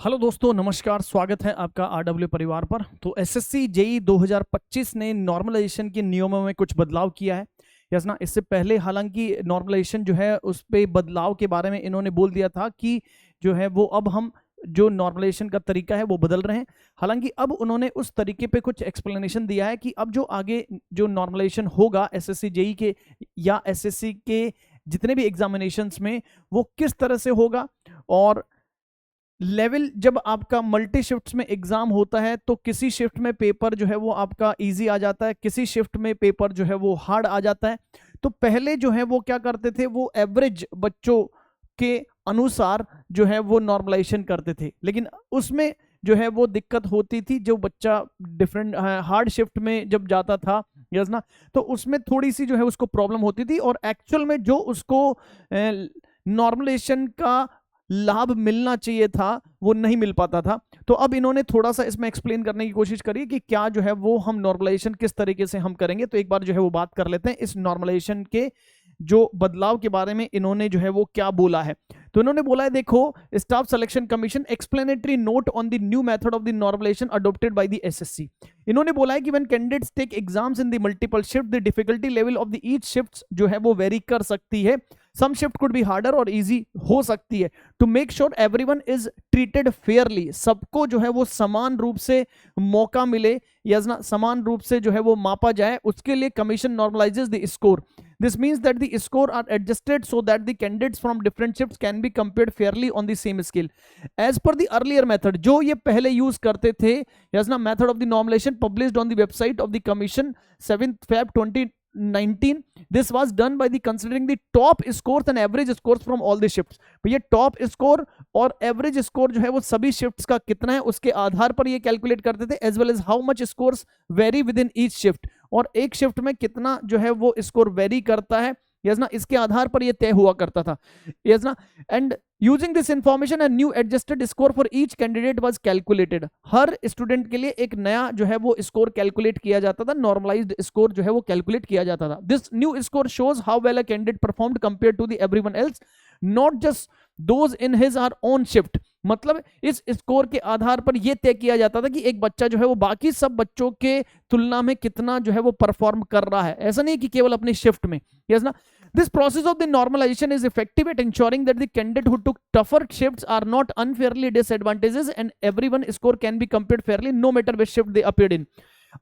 Hello दोस्तों, नमस्कार। स्वागत है आपका आरडब्ल्यू परिवार पर। तो एसएससी जेई 2025 ने नॉर्मलाइजेशन के नियमों में कुछ बदलाव किया है। यस ना। इससे पहले हालांकि नॉर्मलाइजेशन जो है उस पे बदलाव के बारे में इन्होंने बोल दिया था कि जो है वो अब हम जो नॉर्मलाइजेशन का तरीका है वो बदल रहे हैं। हालांकि अब उन्होंने उस तरीके पे कुछ एक्सप्लेनेशन दिया है कि अब जो आगे जो नॉर्मलाइजेशन होगा एसएससी जेई के या एसएससी के जितने भी एग्जामिनेशंस में वो किस तरह से होगा। और लेवल जब आपका मल्टी शिफ्ट्स में एग्जाम होता है तो किसी शिफ्ट में पेपर जो है वो आपका इजी आ जाता है, किसी शिफ्ट में पेपर जो है वो हार्ड आ जाता है। तो पहले जो है वो क्या करते थे, वो एवरेज बच्चों के अनुसार जो है वो नॉर्मलाइजेशन करते थे, लेकिन उसमें जो है वो दिक्कत होती थी। जो बच्चा डिफरेंट हार्ड शिफ्ट में जब जाता था, यस ना, तो उसमें थोड़ी सी जो है उसको प्रॉब्लम होती थी और एक्चुअल में जो उसको नॉर्मलाइजेशन का लाभ मिलना चाहिए था वो नहीं मिल पाता था। तो अब इन्होंने थोड़ा सा इसमें एक्सप्लेन करने की कोशिश करी कि क्या जो है वो हम नॉर्मलाइजेशन किस तरीके से हम करेंगे। तो एक बार जो है वो बात कर लेते हैं इस नॉर्मलाइजेशन के जो बदलाव के बारे में इन्होंने जो है वो क्या बोला है। तो इन्होंने बोला है, देखो, staff selection commission explanatory note on the new method of the normalisation adopted by the SSC. इन्होंने बोला है कि when candidates take exams in the multiple shift the difficulty level of the each shift जो है वो vary कर सकती है। Some shift could be harder और इजी हो सकती है। To make sure everyone is treated fairly, सबको जो है वो समान रूप से मौका मिले या समान रूप से जो है वो मापा जाए, उसके लिए commission normalizes the score. This means that the score are adjusted so that the candidates from different shifts can be compared fairly on the same scale. As per the earlier method, जो ये पहले use करते थे, yes ना, method of the normalization published on the website of the commission 7th Feb 2019. This was done by the considering the top scores and average scores from all the shifts. तो ये top score और average score जो है वो सभी shifts का कितना है उसके आधार पर ये कैलकुलेट करते थे, as well as how much scores vary within each shift. और एक शिफ्ट में कितना जो है वो स्कोर वेरी करता है, यस ना, इसके आधार पर ये तय हुआ करता था, यस ना। And using this information, a new adjusted score for each candidate was calculated. Her student के लिए एक नया जो है वो स्कोर कैलकुलेट किया जाता था, नॉर्मलाइज्ड स्कोर जो है वो कैलकुलेट किया जाता था। This new score shows how well a candidate performed compared to the everyone else, not just those in his or own shift. मतलब इस स्कोर के आधार पर यह तय किया जाता था कि एक बच्चा जो है वो बाकी सब बच्चों के तुलना में कितना जो है वो परफॉर्म कर रहा है, ऐसा नहीं कि केवल अपनी शिफ्ट में, यस ना। This process of the normalization is effective at ensuring that the candidate who took tougher shifts are not unfairly disadvantaged and everyone score can be compared fairly no matter which shift they appeared in.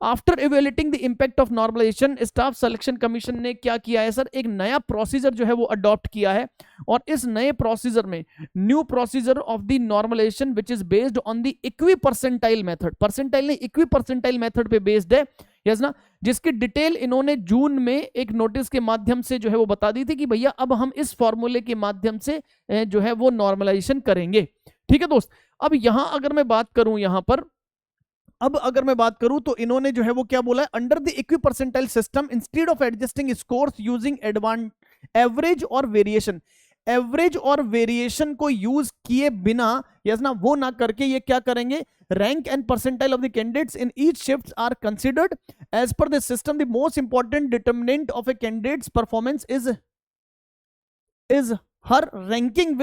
After evaluating the impact of normalisation, staff selection commission ने क्या किया है sir, एक नया procedure जो है वो adopt किया है। और इस नए प्रोसीजर में new procedure of the normalisation which is based on the equi percentile method, percentile नहीं इक्वी परसेंटाइल मेथड पे बेस्ड है, यस ना, जिसकी डिटेल इन्होंने जून में एक नोटिस के माध्यम से जो है वो बता दी थी कि भैया अब हम इस फॉर्मूले के माध्यम से जो है वो नॉर्मलाइजेशन करेंगे। ठीक है दोस्त। अब यहां अगर मैं बात करूं, यहां पर अब अगर मैं बात करूं तो इन्होंने जो है वो क्या बोला है, under the equi percentile system instead of adjusting scores using average और वेरिएशन, एवरेज और वेरिएशन को यूज किए बिना, यस ना, वो ना करके ये क्या करेंगे, rank and percentile of the candidates in each shift are considered as per the system. The most important determinant of a candidate's performance is her ranking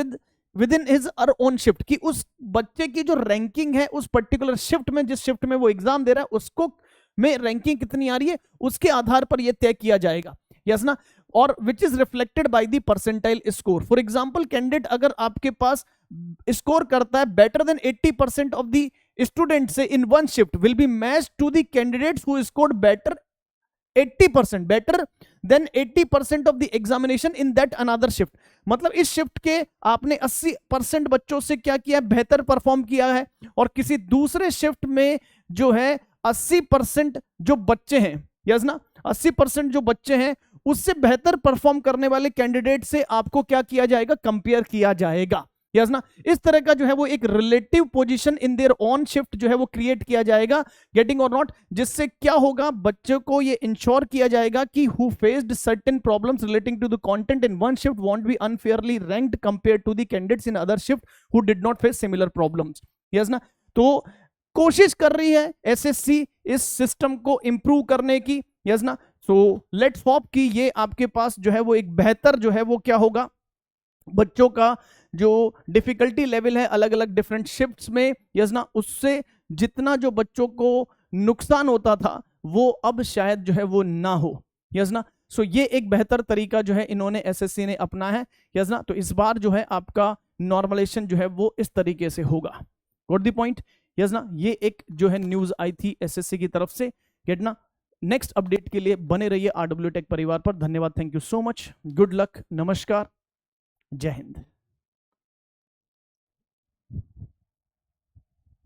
within his or own shift, कि उस बच्चे की जो ranking है उस particular shift में, जिस shift में वो एग्जाम दे रहा है उसको में रैंकिंग कितनी आ रही है उसके आधार पर यह तय किया जाएगा, यस ना। और which is reflected by the percentile score. For example, candidate अगर आपके पास स्कोर करता है better than 80% of the students in one shift will be match to the candidates who scored better 80% better than 80% of the examination in that another shift. मतलब इस shift के आपने 80% बच्चों से क्या किया, बेहतर परफॉर्म किया है, और किसी दूसरे शिफ्ट में जो है 80% जो बच्चे हैं, यस ना, 80% जो बच्चे हैं उससे बेहतर परफॉर्म करने वाले कैंडिडेट से आपको क्या किया जाएगा, कंपेयर किया जाएगा, यस ना। इस तरह का जो है वो एक relative position in their on shift जो है वो क्रिएट किया जाएगा, गेटिंग और नॉट, जिससे क्या होगा, बच्चों को ये इंश्योर किया जाएगा कि who faced certain problems relating to the content in one shift won't be unfairly ranked compared to the candidates in other shift who did not face similar problems, yes ना। तो कोशिश कर रही है एसएससी इस सिस्टम को improve करने की, यस ना। सो लेट्स होप कि ये आपके पास जो है वो एक बेहतर जो है वो क्या होगा, बच्चों का जो डिफिकल्टी लेवल है अलग अलग डिफरेंट शिफ्ट्स में, यस ना, उससे जितना जो बच्चों को नुकसान होता था वो अब शायद जो है वो ना हो, यस ना। सो ये एक बेहतर तरीका जो है इन्होंने एसएससी ने अपना है, यस ना। तो इस बार जो है आपका नॉर्मलाइजेशन जो है वो इस तरीके से होगा। गॉट द पॉइंट, यस ना। ये एक जो है न्यूज आई थी एसएससी की तरफ से, गेट ना। नेक्स्ट अपडेट के लिए बने रहिए आरडब्ल्यू टेक परिवार पर। धन्यवाद, thank you so much, good luck, नमस्कार, जय हिंद।